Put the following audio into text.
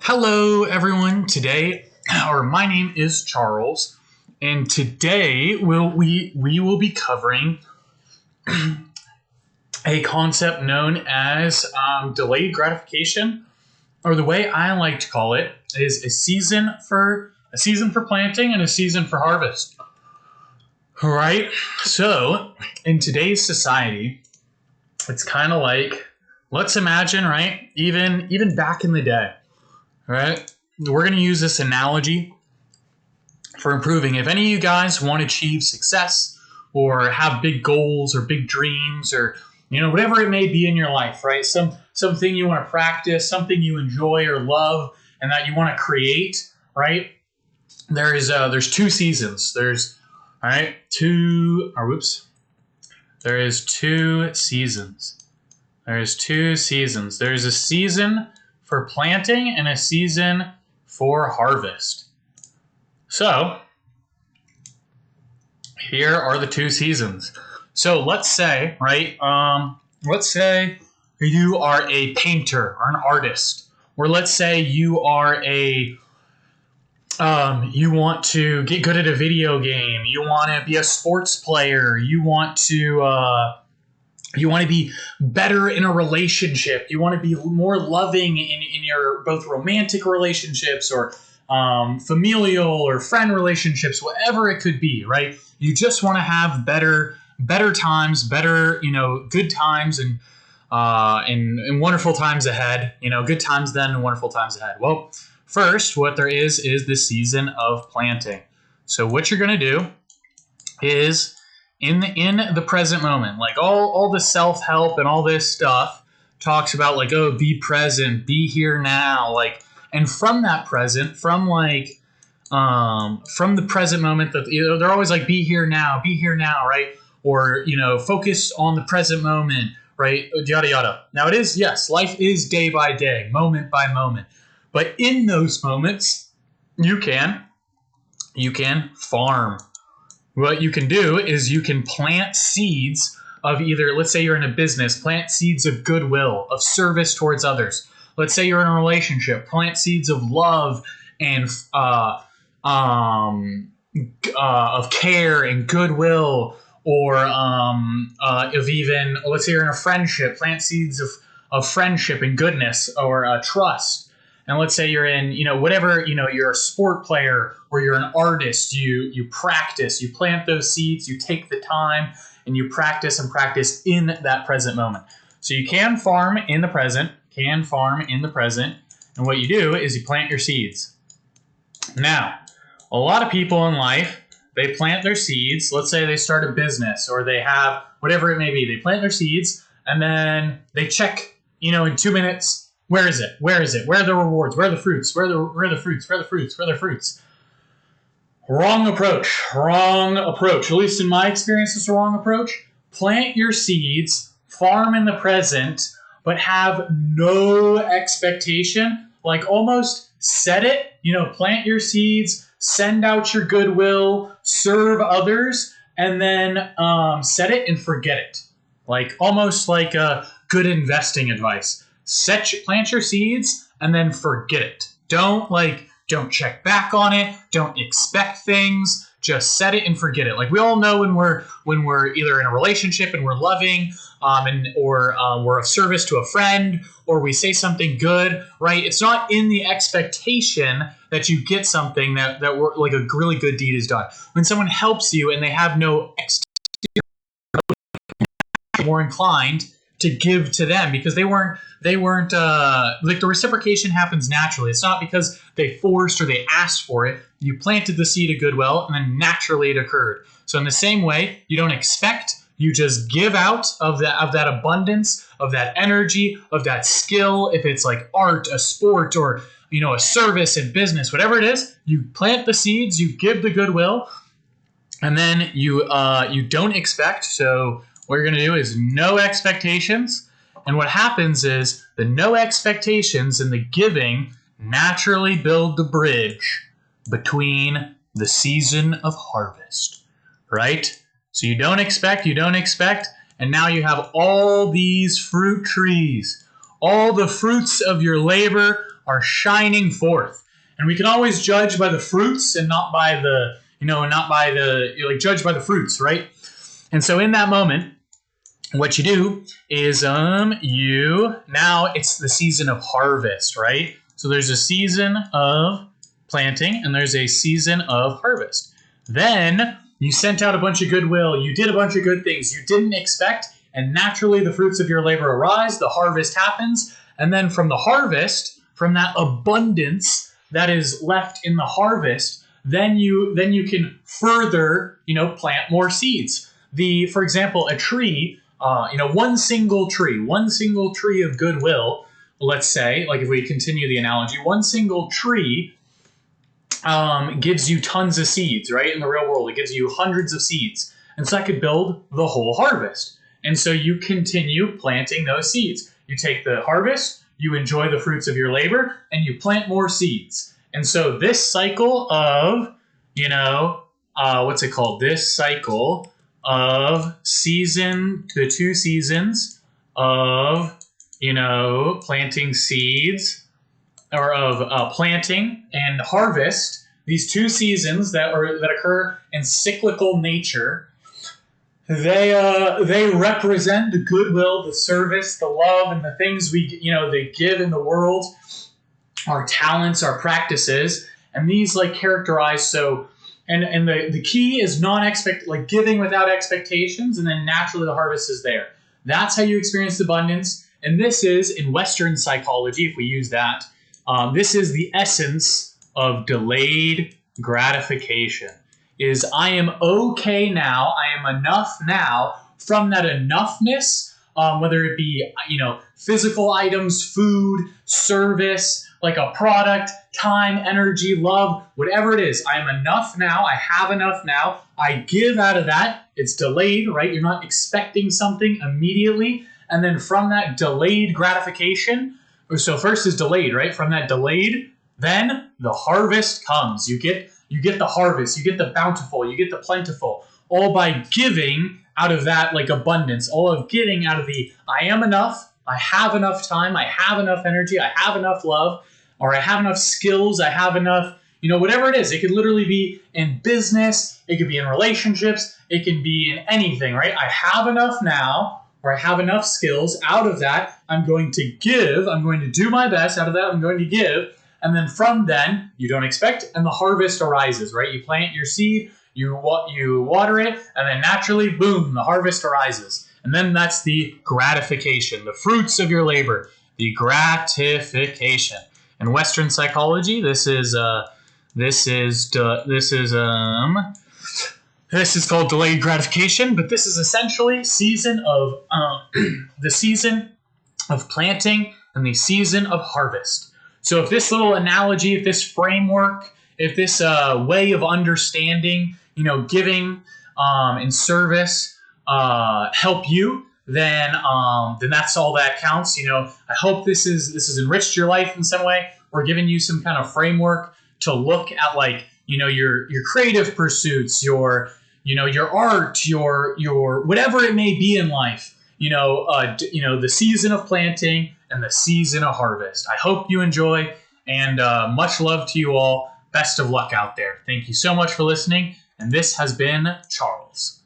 Hello everyone. My name is Charles, and today we will be covering a concept known as delayed gratification, or the way I like to call it is a season for planting and a season for harvest. All right. So in today's society, it's kind of like, let's imagine, right? Even back in the day. All right, we're going to use this analogy for improving. If any of you guys want to achieve success or have big goals or big dreams or, whatever it may be in your life, right? Something you want to practice, something you enjoy or love and that you want to create, right? There's two seasons. There is two seasons. There's a season for planting and a season for harvest. So here are the two seasons. So let's say, right? Let's say you are a painter or an artist, or let's say you are you want to get good at a video game. You want to be a sports player. You want to be better in a relationship. You want to be more loving in your both romantic relationships or familial or friend relationships, whatever it could be, right? You just want to have better times, good times and wonderful times ahead. Good times then and wonderful times ahead. Well, first, what there is the season of planting. So what you're going to do is in the present moment, like all the self-help and all this stuff talks about like, oh, be present, be here now, like, and from that present, from the present moment that they're always like, be here now, right? Or, focus on the present moment, right? Yada, yada. Now it is, yes, life is day by day, moment by moment. But in those moments, you can farm. What you can do is you can plant seeds of either, let's say you're in a business, plant seeds of goodwill, of service towards others. Let's say you're in a relationship, plant seeds of love and of care and goodwill, or of even, let's say you're in a friendship, plant seeds of friendship and goodness or trust. And let's say you're in, whatever, you're a sport player or you're an artist, you practice, you plant those seeds, you take the time and you practice in that present moment. So you can farm in the present, and what you do is you plant your seeds. Now, a lot of people in life, they plant their seeds. Let's say they start a business or they have whatever it may be. They plant their seeds and then they check, in 2 minutes, where is it? Where are the rewards? Where are the fruits? Where are the fruits? Wrong approach. At least in my experience, it's a wrong approach. Plant your seeds, farm in the present, but have no expectation. Like almost set it, plant your seeds, send out your goodwill, serve others, and then set it and forget it. Like almost like a good investing advice. Plant your seeds and then forget it. Don't check back on it. Don't expect things. Just set it and forget it. Like we all know when we're either in a relationship and we're loving, or we're of service to a friend, or we say something good, right? It's not in the expectation that you get something that we're, like a really good deed is done. When someone helps you and they have no exterior, more inclined to give to them because they weren't like the reciprocation happens naturally. It's not because they forced or they asked for it. You planted the seed of goodwill and then naturally it occurred. So in the same way, you don't expect, you just give out of that abundance, of that energy, of that skill. If it's like art, a sport, or a service in business, whatever it is, you plant the seeds, you give the goodwill, and then you don't expect. So what you're going to do is no expectations. And what happens is the no expectations and the giving naturally build the bridge between the season of harvest, right? So you don't expect, and now you have all these fruit trees, all the fruits of your labor, are shining forth. And we can always judge by the fruits and not by the, judge by the fruits, right? And so in that moment, what you do is now it's the season of harvest, right? So there's a season of planting and there's a season of harvest. Then you sent out a bunch of goodwill, you did a bunch of good things you didn't expect, and naturally the fruits of your labor arise, the harvest happens, and then from the harvest, from that abundance that is left in the harvest, then you can further, plant more seeds. For example, a tree, one single tree of goodwill, let's say, like if we continue the analogy, one single tree gives you tons of seeds, right? In the real world, it gives you hundreds of seeds. And so that could build the whole harvest. And so you continue planting those seeds. You take the harvest, you enjoy the fruits of your labor, and you plant more seeds. And so this cycle of, This cycle of the 2 seasons of, planting seeds, or of planting and harvest, these 2 seasons that occur in cyclical nature, they represent the goodwill, the service, the love, and the things they give in the world, our talents, our practices, and these characterize and the key is giving without expectations, and then naturally the harvest is there. That's how you experience abundance, and this is in Western psychology, if we use that. This is the essence of delayed gratification. Is I am okay now, I am enough now. From that enoughness, whether it be physical items, food, service, like a product, time, energy, love, whatever it is, I am enough now, I have enough now, I give out of that. It's delayed, right? You're not expecting something immediately, and then from that delayed gratification, so first is delayed, right? From that delayed, then the harvest comes. You get the harvest, you get the bountiful, you get the plentiful, all by giving out of that abundance, all of getting out of the I am enough, I have enough time, I have enough energy, I have enough love, or I have enough skills, I have enough, whatever it is. It could literally be in business, it could be in relationships, it can be in anything, right? I have enough now, or I have enough skills. Out of that, I'm going to give, I'm going to do my best. Out of that, I'm going to give. And then from then, you don't expect, and the harvest arises, right? You plant your seed, you water it, and then naturally, boom, the harvest arises. And then that's the gratification, the fruits of your labor, the gratification. In Western psychology, this is called delayed gratification, but this is essentially the season of planting and the season of harvest. So if this little analogy, if this framework, if this way of understanding, giving and service help you, then that's all that counts. I hope this has enriched your life in some way, or given you some kind of framework to look at your creative pursuits, your art, your whatever it may be in life. The season of planting and the season of harvest. I hope you enjoy, and much love to you all. Best of luck out there. Thank you so much for listening, and this has been Charles.